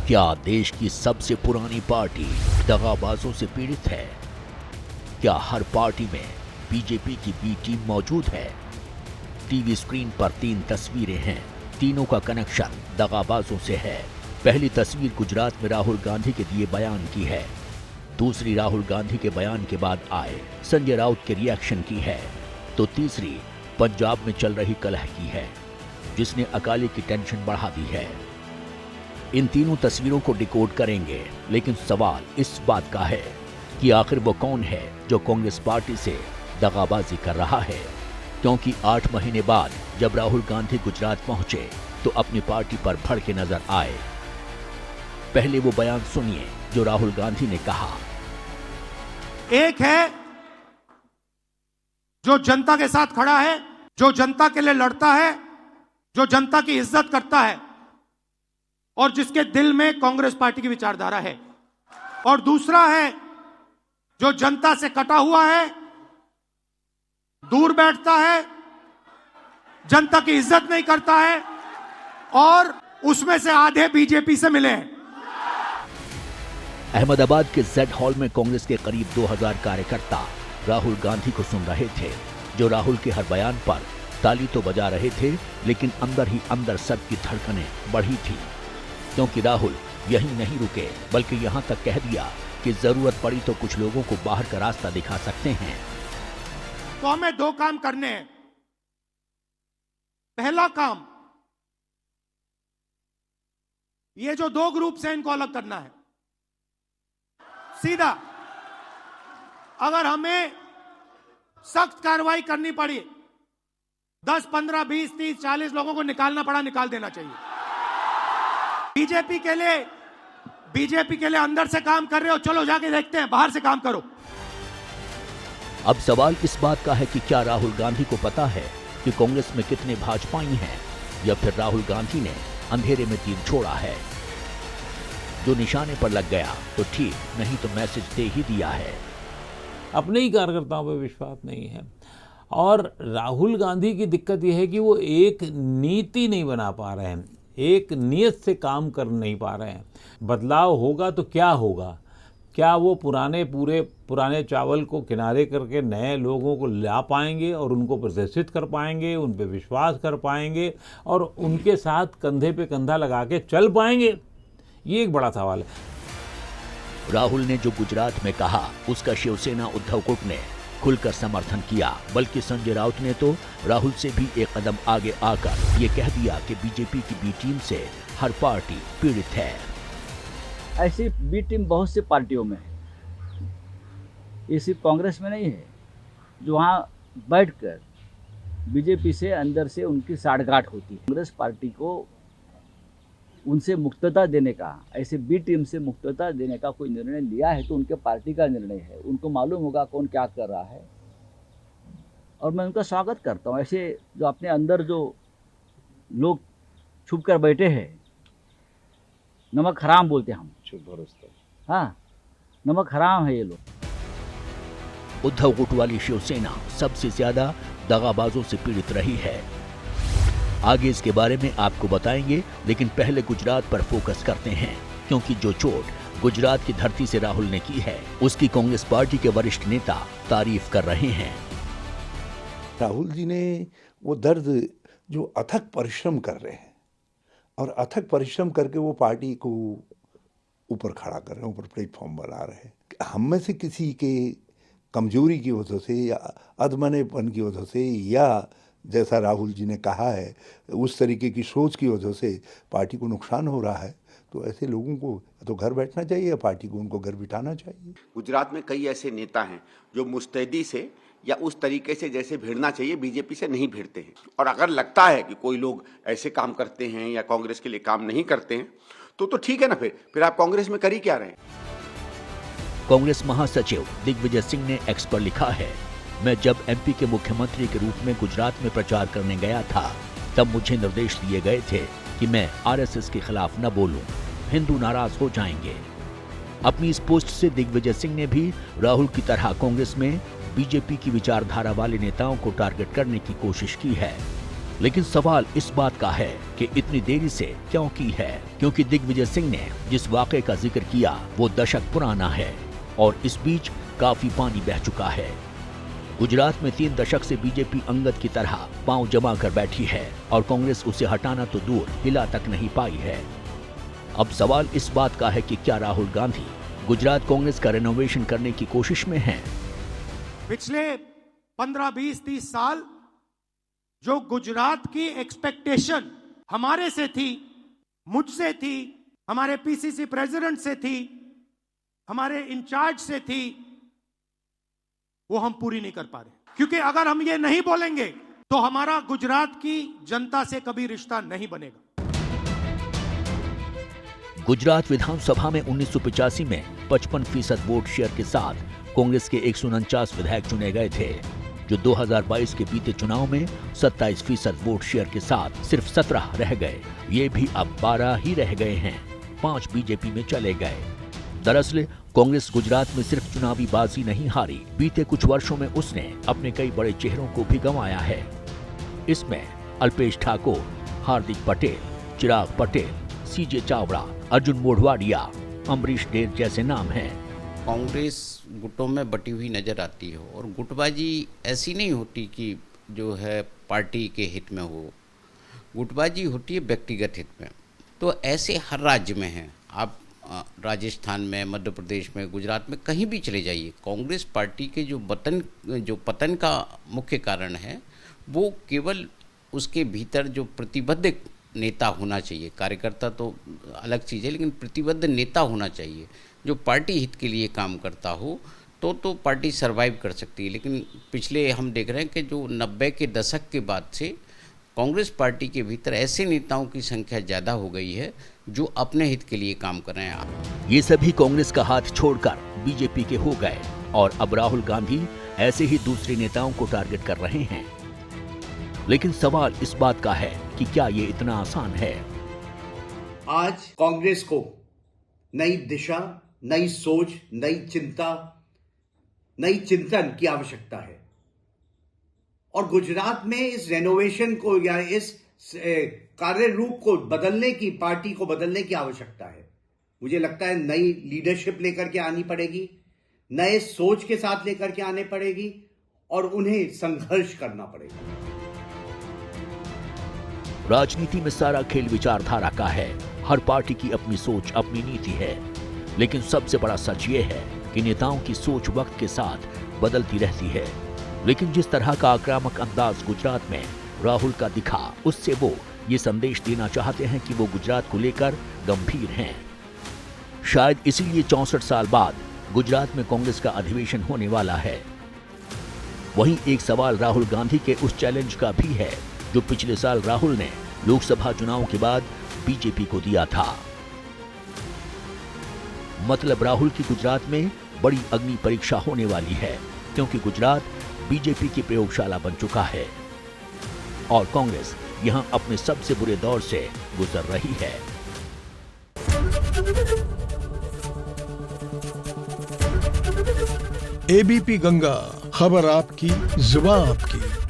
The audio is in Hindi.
क्या देश की सबसे पुरानी पार्टी दगाबाजों से पीड़ित है? क्या हर पार्टी में बीजेपी की बी टीम मौजूद है? टीवी स्क्रीन पर 3 तस्वीरें हैं, तीनों का कनेक्शन दगाबाजों से है। पहली तस्वीर गुजरात में राहुल गांधी के दिए बयान की है। दूसरी राहुल गांधी के बयान के बाद आए संजय राउत के रिएक्शन की है। तो तीसरी पंजाब में चल रही कलह की है, जिसने अकाली की टेंशन बढ़ा दी है। इन तीनों तस्वीरों को डिकोड करेंगे, लेकिन सवाल इस बात का है कि आखिर वो कौन है जो कांग्रेस पार्टी से दगाबाजी कर रहा है। क्योंकि 8 महीने बाद जब राहुल गांधी गुजरात पहुंचे तो अपनी पार्टी पर भड़के नजर आए। पहले वो बयान सुनिए जो राहुल गांधी ने कहा। एक है जो जनता के साथ खड़ा है, जो जनता के लिए लड़ता है, जो जनता की इज्जत करता है और जिसके दिल में कांग्रेस पार्टी की विचारधारा है। और दूसरा है जो जनता से कटा हुआ है, दूर बैठता है, जनता की इज्जत नहीं करता है और उसमें से आधे बीजेपी से मिले हैं। अहमदाबाद के जेड हॉल में कांग्रेस के करीब 2000 कार्यकर्ता राहुल गांधी को सुन रहे थे, जो राहुल के हर बयान पर ताली तो बजा रहे थे, लेकिन अंदर ही अंदर सबकी धड़कनें बढ़ी थी। क्योंकि राहुल यहीं नहीं रुके, बल्कि यहां तक कह दिया कि जरूरत पड़ी तो कुछ लोगों को बाहर का रास्ता दिखा सकते हैं। तो हमें 2 काम करने हैं। पहला काम, ये जो 2 ग्रुप हैं इनको अलग करना है सीधा। अगर हमें सख्त कार्रवाई करनी पड़ी, 10, 15, 20, 30, 40 लोगों को निकालना पड़ा, निकाल देना चाहिए। बीजेपी के लिए अंदर से काम कर रहे हो, चलो जाके देखते हैं, बाहर से काम करो। अब सवाल इस बात का है कि क्या राहुल गांधी को पता है कि कांग्रेस में कितने भाजपाई हैं, या फिर राहुल गांधी ने अंधेरे में तीर छोड़ा है। जो निशाने पर लग गया तो ठीक, नहीं तो मैसेज दे ही दिया है। अपने ही कार्यकर्ताओं पर विश्वास नहीं है। और राहुल गांधी की दिक्कत यह है कि वो एक नीति नहीं बना पा रहे हैं, एक नियत से काम कर नहीं पा रहे हैं। बदलाव होगा तो क्या होगा? क्या वो पुराने चावल को किनारे करके नए लोगों को ला पाएंगे और उनको प्रदर्शित कर पाएंगे, उन पे विश्वास कर पाएंगे और उनके साथ कंधे पे कंधा लगा के चल पाएंगे? ये एक बड़ा सवाल है। राहुल ने जो गुजरात में कहा, उसका शिवसेना उद्धव गुट ने खुलकर समर्थन किया, बल्कि संजय राउत ने तो राहुल से भी एक कदम आगे आकर ये कह दिया कि बीजेपी की बी टीम से हर पार्टी पीड़ित है। ऐसी बी टीम बहुत सी पार्टियों में है, ये सिर्फ कांग्रेस में नहीं है, जो वहाँ बैठकर बीजेपी से अंदर से उनकी साठगांठ होती है। कांग्रेस पार्टी को उनसे मुक्तता देने का, ऐसे बी टीम से मुक्तता देने का कोई निर्णय लिया है तो उनके पार्टी का निर्णय है, उनको मालूम होगा कौन क्या कर रहा है और मैं उनका स्वागत करता हूँ। ऐसे जो अपने अंदर जो लोग छुप कर बैठे हैं, नमक हराम बोलते हैं हम, हाँ, नमक हराम है ये लोग। उद्धव गुट वाली शिवसेना सबसे ज्यादा दगाबाजों से पीड़ित रही है। आगे इसके बारे में आपको बताएंगे, लेकिन पहले गुजरात पर फोकस करते हैं, क्योंकि जो चोट गुजरात की धरती से राहुल ने की है, उसकी कांग्रेस पार्टी के वरिष्ठ नेता तारीफ कर रहे हैं। राहुल जी ने वो दर्द जो अथक परिश्रम कर रहे हैं और अथक परिश्रम करके वो पार्टी को ऊपर खड़ा कर रहे हैं, ऊपर प्लेटफॉर्म बना रहे हैं। हम में से किसी के कमजोरी की वजह से या अधमनेपन की वजह से या जैसा राहुल जी ने कहा है उस तरीके की सोच की वजह से पार्टी को नुकसान हो रहा है, तो ऐसे लोगों को तो घर बैठना चाहिए, पार्टी को उनको घर बिठाना चाहिए। गुजरात में कई ऐसे नेता हैं जो मुस्तैदी से या उस तरीके से जैसे भिड़ना चाहिए बीजेपी से नहीं भिड़ते हैं। और अगर लगता है कि कोई लोग ऐसे काम करते हैं या कांग्रेस के लिए काम नहीं करते हैं तो ठीक है ना, फिर आप कांग्रेस में कर ही क्या रहे हैं। कांग्रेस महासचिव दिग्विजय सिंह ने एक्स पर लिखा है, मैं जब एमपी के मुख्यमंत्री के रूप में गुजरात में प्रचार करने गया था, तब मुझे निर्देश दिए गए थे कि मैं आरएसएस के खिलाफ न बोलूं, हिंदू नाराज हो जाएंगे। अपनी इस पोस्ट से दिग्विजय सिंह ने भी राहुल की तरह कांग्रेस में बीजेपी की विचारधारा वाले नेताओं को टारगेट करने की कोशिश की है। लेकिन सवाल इस बात का है कि इतनी देरी से क्यों की है, क्योंकि दिग्विजय सिंह ने जिस वाक़े का जिक्र किया वो दशक पुराना है और इस बीच काफी पानी बह चुका है। गुजरात में 3 दशक से बीजेपी अंगद की तरह पांव जमा कर बैठी है और कांग्रेस उसे हटाना तो दूर हिला तक नहीं पाई है। अब सवाल इस बात का है कि क्या राहुल गांधी गुजरात कांग्रेस का रेनोवेशन करने की कोशिश में हैं? पिछले 15, 20, 30 साल जो गुजरात की एक्सपेक्टेशन हमारे से थी, मुझसे थी, हमारे पीसीसी प्रेसिडेंट से थी, हमारे इंचार्ज से थी, वो हम पूरी नहीं कर पा रहे। क्योंकि अगर हम ये नहीं बोलेंगे तो हमारा गुजरात की जनता से कभी रिश्ता नहीं बनेगा। गुजरात विधानसभा में 1985 में 55% वोट शेयर के साथ कांग्रेस के 149 विधायक चुने गए थे, जो 2022 के बीते चुनाव में 27% वोट शेयर के साथ सिर्फ 17 रह गए। ये भी अब 12 ही रह गए हैं, 5 बीजेपी में चले गए। दरअसल कांग्रेस गुजरात में सिर्फ चुनावी बाजी नहीं हारी, बीते कुछ वर्षों में उसने अपने कई बड़े चेहरों को भी गंवाया है। इसमें अल्पेश ठाकोर, हार्दिक पटेल, चिराग पटेल, सीजे चावड़ा, अर्जुन मोढवाडिया, अमरीश डेर जैसे नाम हैं। कांग्रेस गुटों में बटी हुई नजर आती है और गुटबाजी ऐसी नहीं होती कि जो है पार्टी के हित में हो, गुटबाजी होती है व्यक्तिगत हित में। तो ऐसे हर राज्य में है, आप राजस्थान में, मध्य प्रदेश में, गुजरात में कहीं भी चले जाइए, कांग्रेस पार्टी के जो पतन का मुख्य कारण है वो केवल उसके भीतर जो प्रतिबद्ध नेता होना चाहिए। कार्यकर्ता तो अलग चीज़ है, लेकिन प्रतिबद्ध नेता होना चाहिए जो पार्टी हित के लिए काम करता हो, तो पार्टी सरवाइव कर सकती है। लेकिन पिछले हम देख रहे हैं कि जो 90 के दशक के बाद से कांग्रेस पार्टी के भीतर ऐसे नेताओं की संख्या ज़्यादा हो गई है जो अपने हित के लिए काम कर रहे हैं। ये सभी कांग्रेस का हाथ छोड़कर बीजेपी के हो गए और अब राहुल गांधी ऐसे ही दूसरे नेताओं को टारगेट कर रहे हैं। लेकिन सवाल इस बात का है कि क्या ये इतना आसान है? आज कांग्रेस को नई दिशा, नई सोच, नई चिंता, नई चिंतन की आवश्यकता है और गुजरात में इस रेनोवेशन को या इस कार्य रूप को बदलने की, पार्टी को बदलने की आवश्यकता है। मुझे लगता है नई लीडरशिप लेकर के आनी पड़ेगी, नए सोच के साथ लेकर के आने पड़ेगी और उन्हें संघर्ष करना पड़ेगा। राजनीति में सारा खेल विचारधारा का है। हर पार्टी की अपनी सोच, अपनी नीति है। लेकिन सबसे बड़ा सच ये है कि नेताओं की सोच वक्त के साथ बदलती रहती है। लेकिन जिस तरह का आक्रामक अंदाज गुजरात में राहुल का दिखा, उससे वो ये संदेश देना चाहते हैं कि वो गुजरात को लेकर गंभीर हैं। शायद इसीलिए 64 साल बाद गुजरात में कांग्रेस का अधिवेशन होने वाला है। वहीं एक सवाल राहुल गांधी के उस चैलेंज का भी है जो पिछले साल राहुल ने लोकसभा चुनाव के बाद बीजेपी को दिया था। मतलब राहुल की गुजरात में बड़ी अग्नि परीक्षा होने वाली है, क्योंकि गुजरात बीजेपी की प्रयोगशाला बन चुका है और कांग्रेस यहां अपने सबसे बुरे दौर से गुजर रही है। एबीपी गंगा, खबर आपकी, जुबान आपकी।